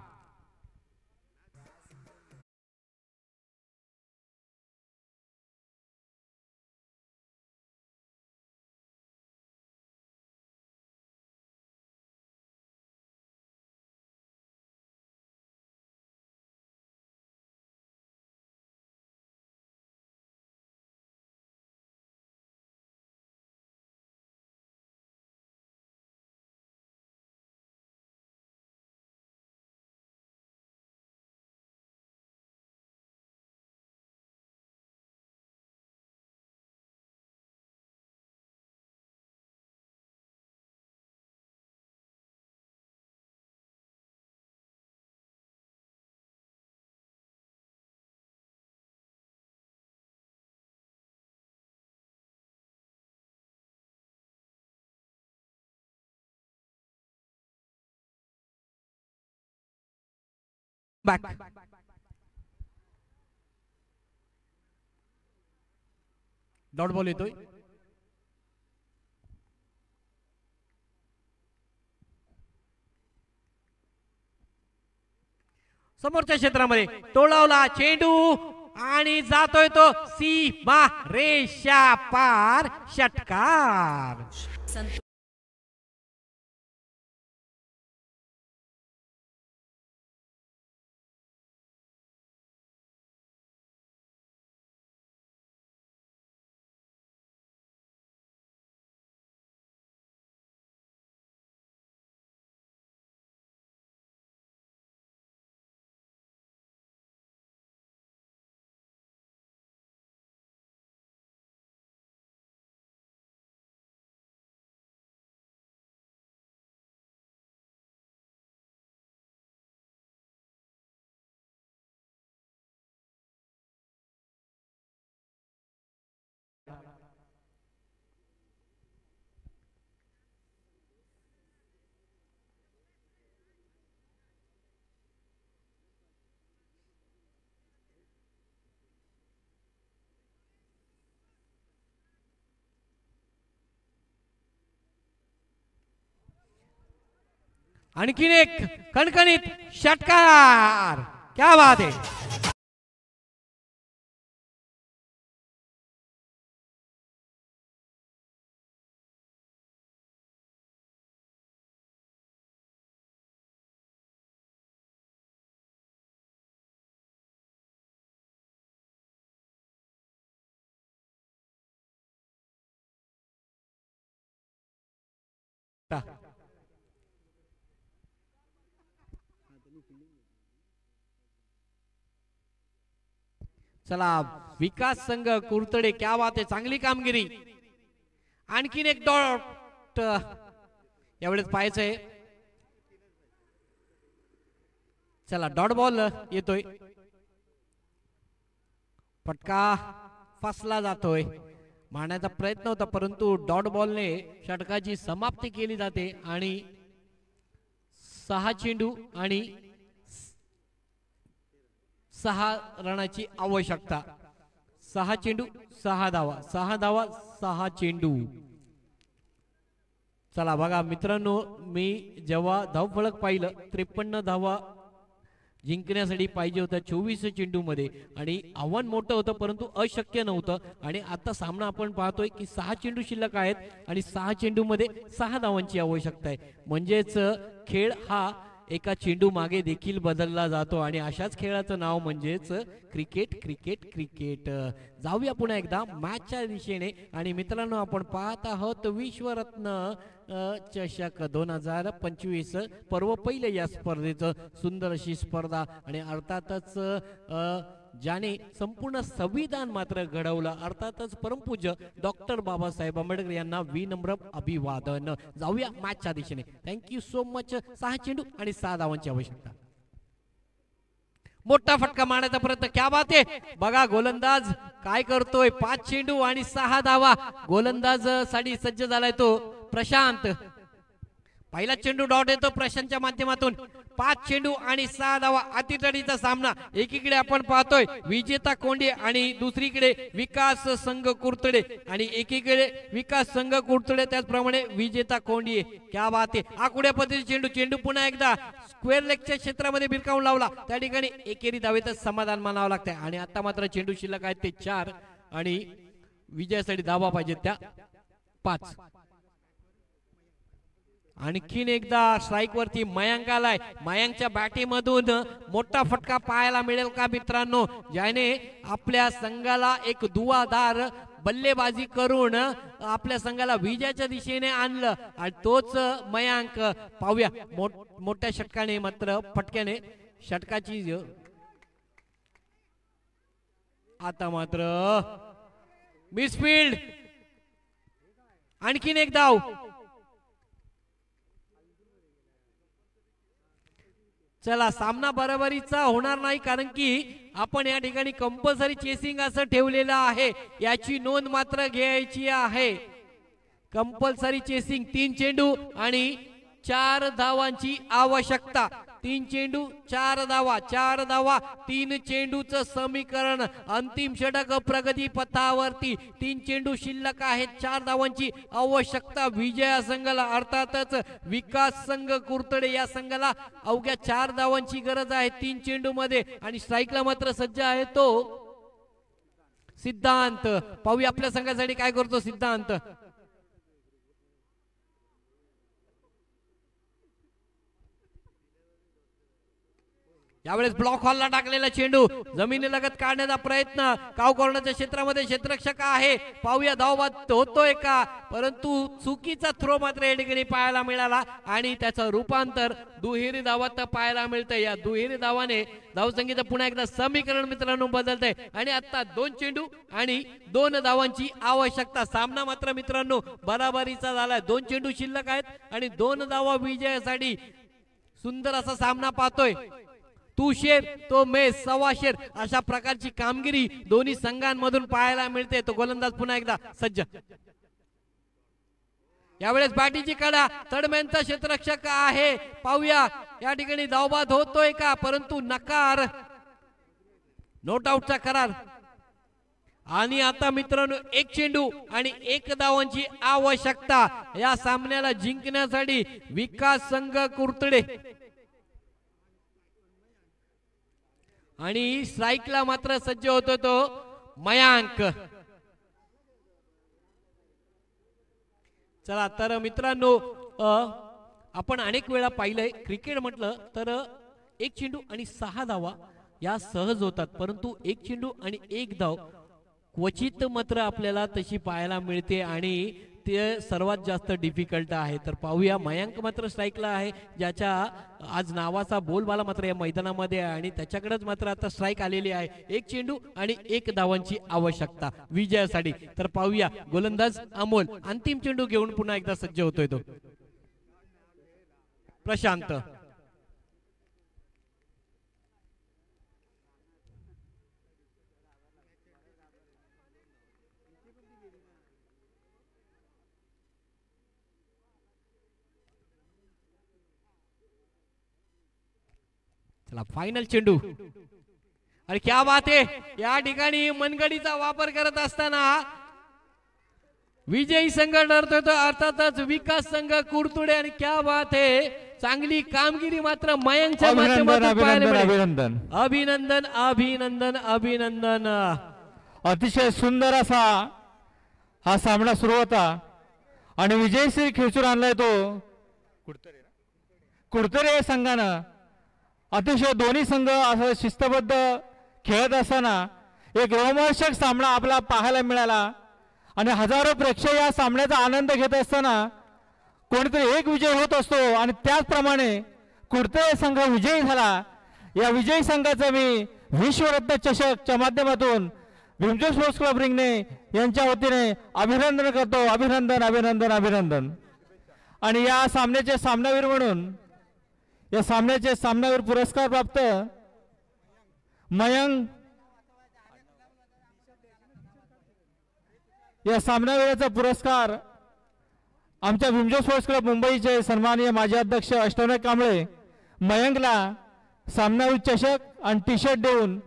बॅक डॉट बॉल येतोय. समोरच्या क्षेत्रामध्ये टोळवला चेंडू आणि जातोय तो सीमा रेषा पार षटकार. आणखीन एक कणकणीत षटकार. क्या बात है. चला विकास संघ कुरतडे क्या बात आहे. चांगली कामगिरी. आणखीन एक डॉट एवढेच पाहायचंय. चला डॉट बॉल येतोय. फटका फसला जातोय. मारण्याचा प्रयत्न होता परंतु डॉट बॉलने षटकाची समाप्ती केली जाते आणि 6 चेंडू आणि 6 रनाची आवश्यकता. 6 चेंडू 6 धावा 6 धावा 6 चेंडू. चला बघा मित्रांनो, मी जेव्हा धावफलक पाहिलं 53 धावा जिंकण्यासाठी पाहिजे होता 24 चेंडू मध्ये आणि आव्हान मोठं होतं परंतु अशक्य नव्हतं. आणि आता सामना आपण पाहतोय की 6 चेंडू शिल्लक आहेत आणि 6 चेंडू मध्ये 6 धावांची आवश्यकता आहे. म्हणजेच खेळ हा एका चेंडू मागे देखील बदलला जातो आणि अशाच खेळाचं नाव म्हणजेच क्रिकेट. Cricket cricket. जाऊया पुन्हा एकदा मॅचच्या दिशेने. आणि मित्रांनो, आपण पाहत आहोत विश्वरत्न चषक 2025 पर्व पहिलं या स्पर्धेचं सुंदर अशी स्पर्धा. आणि अर्थातच ज्याने संपूर्ण संविधान मात्र घडवलं, अर्थातच परमपूज्य डॉक्टर बाबासाहेब आंबेडकर यांना विनम्र अभिवादन. जाऊया मॅचच्या दिशेने. Thank you so much. 6 चेंडू आणि 6 धावांची आवश्यकता. मोठा फटका मारण्याचा प्रयत्न. क्या बात आहे. बघा गोलंदाज काय करतोय. 5 चेंडू आणि 6 धावा. गोलंदाज साठी सज्ज झालाय तो प्रशांत. पहिला चेंडू डॉट येतो प्रशांतच्या माध्यमातून. 5 चेंडू आणि 6 धावा. अतितडीचा सामना. एकीकडे आपण पाहतोय विजेता कोंडी आणि दुसरीकडे विकास संघ कुरतडे आणि एकीकडे विकास संघ कुरतडे त्याचप्रमाणे विजेता कोंडी. क्या बात आहे. आकुड्या पद्धतीचे चेंडू. चेंडू पुन्हा एकदा स्क्वेअर लेगच्या क्षेत्रामध्ये भिरकावून लावला. त्या ठिकाणी एकेरी धावेतच समाधान मानावं लागतंय. आणि आता मात्र चेंडू शिल्लक आहेत ते 4 आणि विजयासाठी धावा पाहिजेत त्या 5. आणखीन एकदा स्ट्राइक वरती मयांक आलाय. मयांकच्या बॅटीमधून मोठा फटका पाहायला मिळेल का मित्रांनो, ज्याने आपल्या संघाला एक दुवादार बल्लेबाजी करून आपल्या संघाला विजयाच्या दिशेने आणलं. आणि तोच मयांक. पाहूया मोठ्या षटकाने मात्र फटक्याने षटकाची आता मात्र मिसफील्ड. आणखीन एक धाव. चला सामना बरोबरीचा होणार नाही कारण की आपण या ठिकाणी कंपल्सरी चेसिंग असं ठेवलेलं आहे. याची नोंद मात्र घ्यायची आहे. Compulsory chasing. 3 चेंडू आणि 4 धावांची आवश्यकता. 3 चेंडू 4 धावा, 4 धावा 3 चेंडूचं समीकरण. अंतिम षटक प्रगती पथावरती. 3 चेंडू शिल्लक आहेत, 4 धावांची आवश्यकता विजया संघाला. अर्थातच विकास संघ कुर्तडे या संघाला अवघ्या 4 धावांची गरज आहे 3 चेंडू मध्ये. आणि स्ट्राईकला मात्र सज्ज आहे तो सिद्धांत. पाहूया आपल्या संघासाठी काय करतो सिद्धांत. यावेळेस ब्लॉक हॉलला टाकलेला चेंडू जमिनीलगत काढण्याचा प्रयत्न. काव कॉर्नरच्या क्षेत्रामध्ये क्षेत्ररक्षक आहे. पाहूया धावबाद होतोय का, परंतु चुकीचा थ्रो मात्र या ठिकाणी पाहायला मिळाला आणि त्याचं रूपांतर दुहेरी धावात पाहायला मिळतंय. या दुहेरी धावाने धावसंख्येचं पुन्हा एकदा समीकरण मित्रांनो बदलतंय आणि आता 2 चेंडू आणि 2 धावांची आवश्यकता. सामना मात्र मित्रांनो बराबरीचा झालाय. 2 चेंडू शिल्लक आहेत आणि 2 धावा विजयासाठी. सुंदर असा सामना पाहतोय. तू शेर तो मेस, सव्वा शेर अशा प्रकारची कामगिरी दोन्ही संघांमधून पाहायला मिळते. तो गोलंदाज पुन्हा एकदा सज्ज. यावेळेस बॅटीची कडा तडम्यांचा क्षेत्ररक्षक आहे. पाहूया या ठिकाणी धावबाद होतोय का, परंतु नकार. नोट आउटचा करार. आणि आता मित्रांनो 1 चेंडू आणि 1 धावांची आवश्यकता या सामन्याला जिंकण्यासाठी विकास संघ कुर्तडे. आणि स्ट्राईकला मात्र सज्ज होतो तो मयांक. चला तर मित्रांनो आपण अनेक वेळा पाहिलंय क्रिकेट म्हटलं तर 1 चेंडू आणि 6 धावा या सहज होतात, परंतु 1 चेंडू आणि 1 धाव क्वचित मात्र आपल्याला तशी पाहायला मिळते आणि ते सर्वात जास्त डिफिकल्ट आहे. तर पाहूया मयांक मात्र स्ट्राईकला आहे, ज्याच्या आज नावाचा बोलबाला मात्र या मैदानामध्ये आहे आणि त्याच्याकडेच मात्र आता स्ट्राईक आलेली आहे. 1 चेंडू आणि 1 धावांची आवश्यकता विजयासाठी. तर पाहूया गोलंदाज अमोल अंतिम चेंडू घेऊन पुन्हा एकदा सज्ज होतोय तो प्रशांत. चला फायनल चेंडू. अरे क्या बात आहे. या ठिकाणी मनगडीचा वापर करत असताना विजयी संघ ठरतोय तो अर्थातच विकास संघ कुर्तुडे. आणि क्या बात आहे, चांगली कामगिरी मात्र मयंकच्या माध्यमातून पाहायला मिळाली. अभिनंदन अभिनंदन अभिनंदन अभिनंदन. अतिशय सुंदर असा हा सामना सुरू होता आणि विजयश्री खेचून आणलाय तो कुर्तरे संघानं. अतिशय दोन्ही संघ असं शिस्तबद्ध खेळत असताना एक रोमांचक सामना आपला पाहायला मिळाला आणि हजारो प्रेक्षक या सामन्याचा आनंद घेत असताना कोणीतरी एक विजय होत असतो आणि त्याचप्रमाणे कुर्तरे संघ विजयी झाला. या विजयी संघाचं मी विश्वरत्न चषकच्या माध्यमातून भीमजी स्पोर्ट्स क्लब रिंगणे यांच्या वतीने अभिनंदन करतो. अभिनंदन अभिनंदन अभिनंदन. आणि या सामन्याचे सामनावीर म्हणून या सामन्याचे सामनावीर पुरस्कार प्राप्त मयंक. या सामनावीराचा पुरस्कार आमच्या भीमजी स्पोर्ट्स क्लब मुंबईचे सन्माननीय माजी अध्यक्ष अष्टनाथ कांबळे मयंकला सामनावीर चषक आणि टी शर्ट देऊन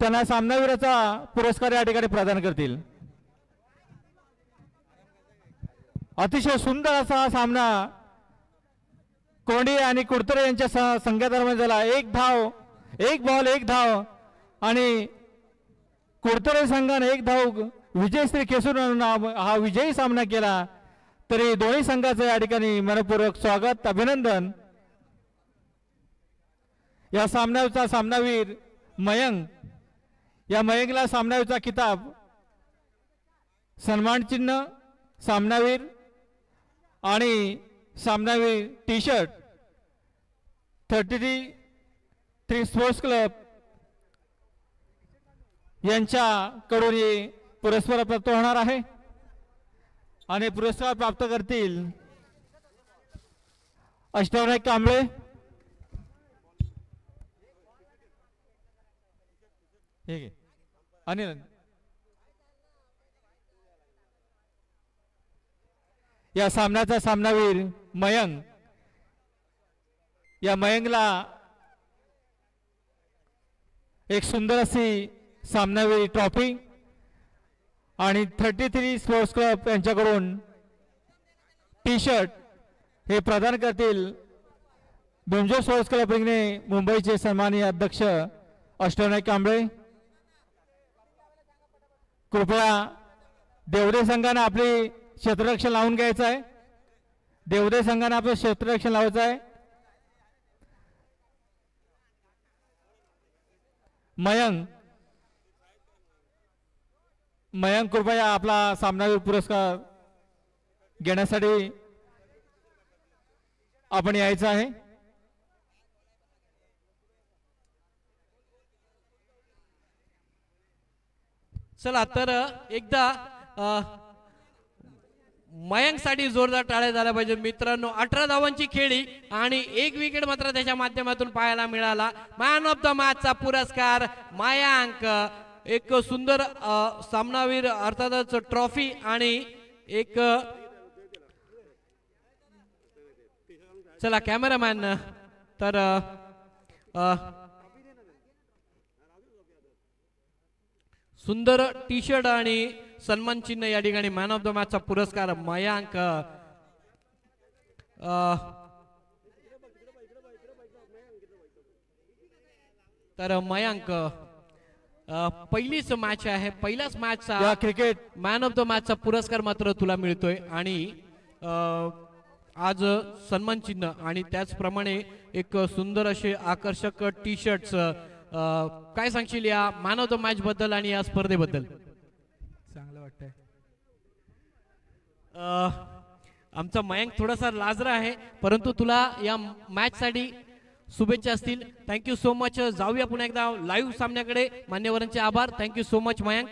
त्यांना सामनावीराचा पुरस्कार या ठिकाणी प्रदान करतील. अतिशय सुंदर असा हा सामना कोंडी आणि कुर्तरे यांच्या संघादरम्यान झाला. 1 धाव 1 बॉल 1 धाव आणि कुर्तरे संघाने 1 धाव विजयश्री खेचून हा विजयी सामना केला. तरी दोन्ही संघाचं या ठिकाणी मनपूर्वक स्वागत अभिनंदन. या सामन्याचा सामनावीर मयंक. या मयंकला सामनावीरचा किताब, सन्मान चिन्ह, सामनावीर आणि सामनावीर टी शर्ट 33 स्पोर्ट्स क्लब यांच्याकडून पुरस्कार प्राप्त होणार आहे. आणि पुरस्कार प्राप्त करतील अष्टनाथ कांबळे, अनिल. या सामन्याचा सामनावीर मयंक. या मयंकला एक सुंदर अशी सामनावीर ट्रॉफी आणि 33 स्पोर्ट्स क्लब यांच्याकडून टी शर्ट हे प्रदान करतील भीमजोग स्पोर्ट्स क्लब रिंगणे मुंबईचे सन्माननीय अध्यक्ष अष्टविनायक कांबळे. कृपया देवदे संघाने आपली क्षेत्ररक्षण लावून घ्यायचं आहे. देवदे संघाने आपलं क्षेत्ररक्षण लावायचं आहे. मयंक कृपया आपला सामनावीर पुरस्कार घेण्यासाठी आपण यायचं आहे. चला तर एकदा मयंक साठी जोरदार टाळ्या झाल्या पाहिजे मित्रांनो. 18 धावांची खेळी आणि 1 विकेट मात्र त्याच्या माध्यमातून पाहायला मिळाला. मॅन ऑफ द मॅचचा पुरस्कार मयंक. एक सुंदर सामनावीर अर्थातच ट्रॉफी आणि एक चला कॅमेरामॅन तर सुंदर टी शर्ट आणि सन्मान चिन्ह या ठिकाणी मॅन ऑफ द मॅचचा पुरस्कार मयंक. तर मयंक पहिलीच मॅच आहे. पहिल्याच मॅचचा क्रिकेट मॅन ऑफ द मॅचचा पुरस्कार मात्र तुला मिळतोय आणि आज सन्मान चिन्ह आणि त्याचप्रमाणे एक सुंदर असे आकर्षक टी शर्ट्स. काय सांगशील या मॅन ऑफ द मॅच बद्दल आणि या स्पर्धेबद्दल? चांगलं वाटतंय. आमचा मयंक थोडासा लाजरा आहे परंतु तुला या मॅच साठी शुभेच्छा असतील. Thank you so much. जाऊया पुन्हा एकदा लाईव्ह सामन्याकडे. मान्यवरांचे आभार. Thank you so much Mayank.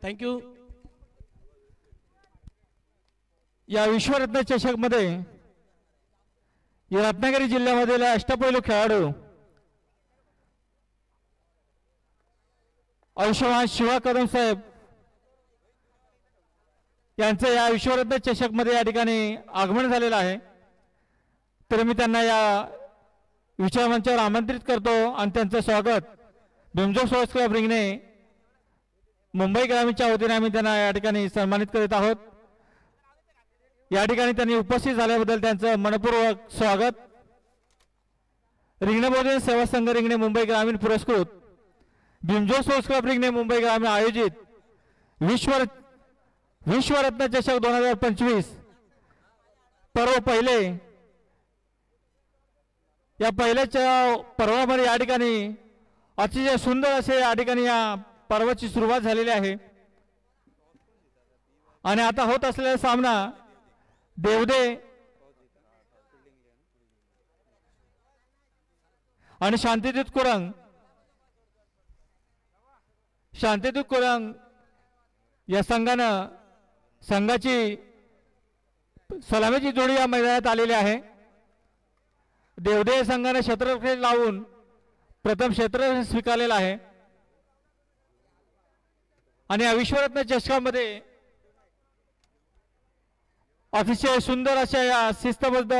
Thank you. या विश्वरत्न चषक मध्ये रत्नागिरी जिल्ह्यामधील अष्टपैलू खेळाडू आयुष्यमान शिवा कदम साहेब यांचं या विश्वरत्न चषक मध्ये या ठिकाणी आगमन झालेलं आहे. तर मी त्यांना या विचारमंचावर आमंत्रित करतो आणि त्यांचं स्वागत भीमजोग स्पोर्ट्स क्लब रिंगणे मुंबई ग्रामीणच्या वतीने आम्ही त्यांना या ठिकाणी सन्मानित करीत आहोत. या ठिकाणी त्यांनी उपस्थित झाल्याबद्दल त्यांचं मनपूर्वक स्वागत. रिंगणे बहुजन सेवा संघ रिंगणे मुंबई ग्रामीण पुरस्कृत भीमजोग स्पोर्ट्स क्लब रिंगणे मुंबई ग्रामीण आयोजित विश्वरत्न चषक 2025 पर्व पहिले. या पहिल्याच्या पर्वामध्ये या ठिकाणी अतिशय सुंदर असे या ठिकाणी या पर्वाची सुरुवात झालेली आहे आणि आता होत असलेला सामना देवदे आणि शांतिदूत कुरंग या संघाची सलामीची जोडी या मैदानात आलेली आहे. देवदे संघाने क्षेत्ररक्षण लावून प्रथम क्षेत्ररक्षण स्वीकारलेलं आहे आणि या विश्वरत्न चषकामध्ये अतिशय सुंदर अशा या शिस्तबद्ध